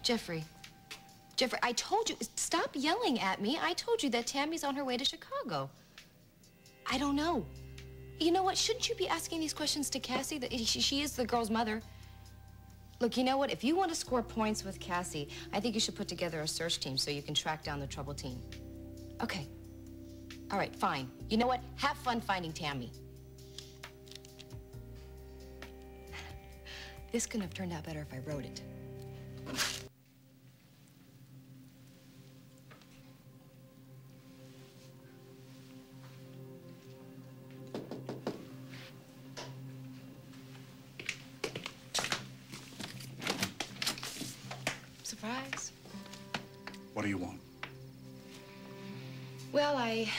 Jeffrey, I told you, stop yelling at me. I told you that Tammy's on her way to Chicago. I don't know. You know what? Shouldn't you be asking these questions to Cassie? She is the girl's mother. Look, you know what? If you want to score points with Cassie, I think you should put together a search team so you can track down the troubled teen. Okay. All right, fine. You know what? Have fun finding Tammy. This couldn't have turned out better if I wrote it. Surprise. What do you want? Well, I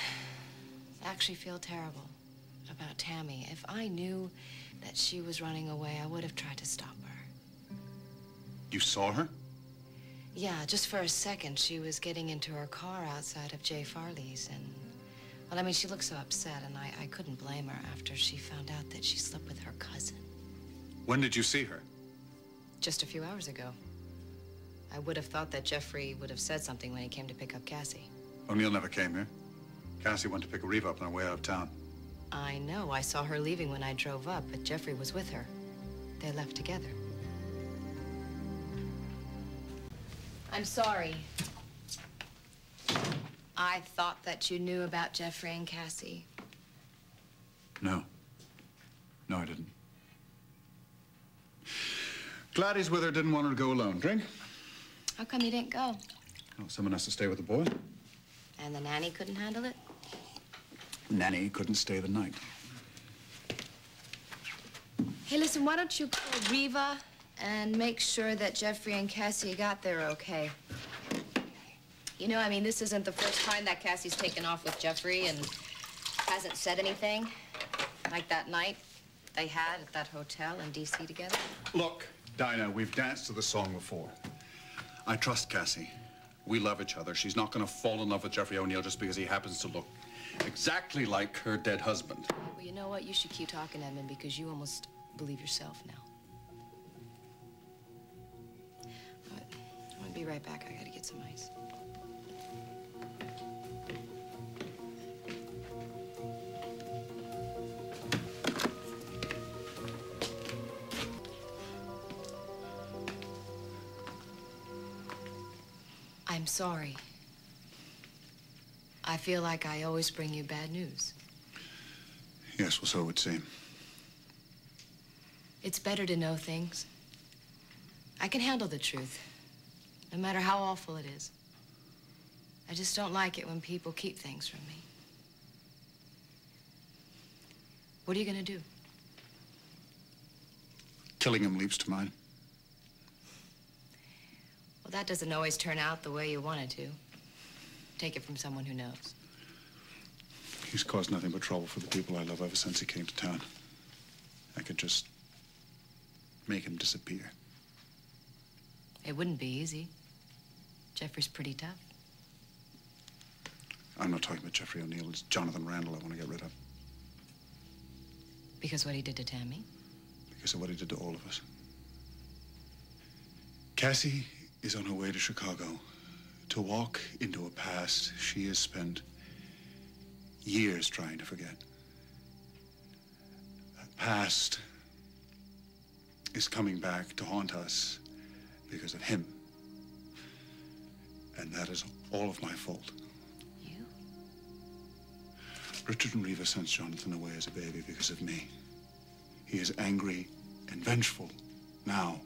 actually feel terrible about Tammy. If I knew that she was running away, I would have tried to stop her. You saw her? Yeah, just for a second. She was getting into her car outside of Jay Farley's, and, well, I mean, she looked so upset, and I couldn't blame her after she found out that she slept with her cousin. When did you see her? Just a few hours ago. I would have thought that Jeffrey would have said something when he came to pick up Cassie. O'Neill never came here. Cassie went to pick Reva up on her way out of town. I know. I saw her leaving when I drove up, but Jeffrey was with her. They left together. I'm sorry. I thought that you knew about Jeffrey and Cassie. No. No, I didn't. Glad he's with her. Didn't want her to go alone. Drink? How come you didn't go? Oh, someone has to stay with the boy. And the nanny couldn't handle it? Nanny couldn't stay the night. Hey, listen, why don't you call Reva and make sure that Jeffrey and Cassie got there okay? You know, I mean, this isn't the first time that Cassie's taken off with Jeffrey and hasn't said anything. Like that night they had at that hotel in D.C. together. Look, Dinah, we've danced to the song before. I trust Cassie. We love each other. She's not going to fall in love with Jeffrey O'Neill just because he happens to look exactly like her dead husband. Well, you know what? You should keep talking, Edmund, because you almost believe yourself now. All right. I'm going to be right back. I got to get some ice. I'm sorry. I feel like I always bring you bad news. Yes, well, so it would seem. It's better to know things. I can handle the truth, no matter how awful it is. I just don't like it when people keep things from me. What are you gonna do? Killing him leaps to mind. Well, that doesn't always turn out the way you want it to. Take it from someone who knows. He's caused nothing but trouble for the people I love ever since he came to town. I could just make him disappear. It wouldn't be easy. Jeffrey's pretty tough. I'm not talking about Jeffrey O'Neill. It's Jonathan Randall I want to get rid of. Because what he did to Tammy? Because of what he did to all of us. Cassie is on her way to Chicago to walk into a past she has spent years trying to forget. That past is coming back to haunt us because of him. And that is all of my fault. You? Richard and Reva sent Jonathan away as a baby because of me. He is angry and vengeful now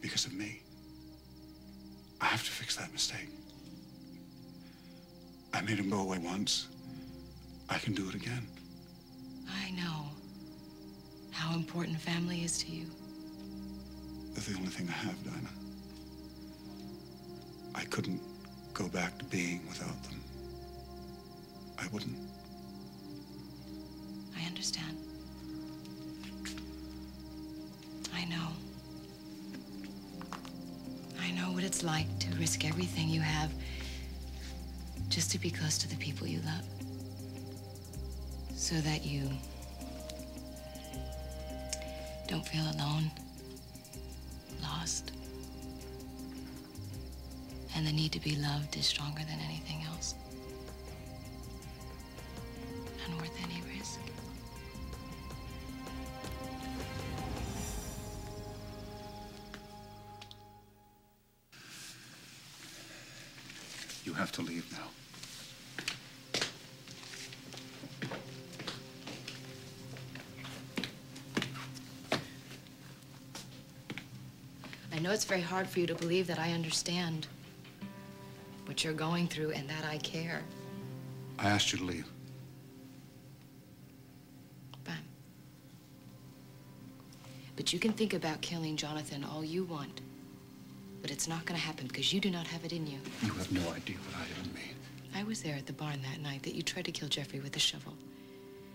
because of me. I have to fix that mistake. I made him go away once. I can do it again. I know how important family is to you. They're the only thing I have, Dinah. I couldn't go back to being without them. I wouldn't. I understand. I know. I know what it's like to risk everything you have just to be close to the people you love. So that you don't feel alone, lost. And the need to be loved is stronger than anything else. And worth any risk. You have to leave now. I know it's very hard for you to believe that I understand what you're going through and that I care. I asked you to leave. Fine. But you can think about killing Jonathan all you want. But it's not going to happen because you do not have it in you. You have no idea what I have in me. I was there at the barn that night that you tried to kill Jeffrey with a shovel.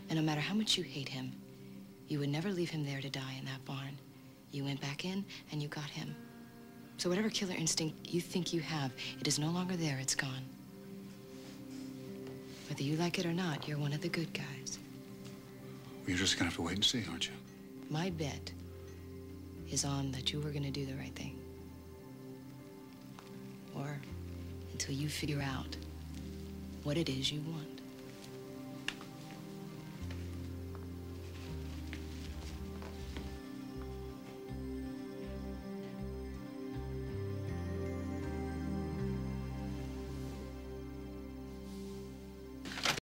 And no matter how much you hate him, you would never leave him there to die in that barn. You went back in and you got him. So whatever killer instinct you think you have, it is no longer there, it's gone. Whether you like it or not, you're one of the good guys. You're just gonna have to wait and see, aren't you? My bet is on that you were gonna do the right thing. Or until you figure out what it is you want.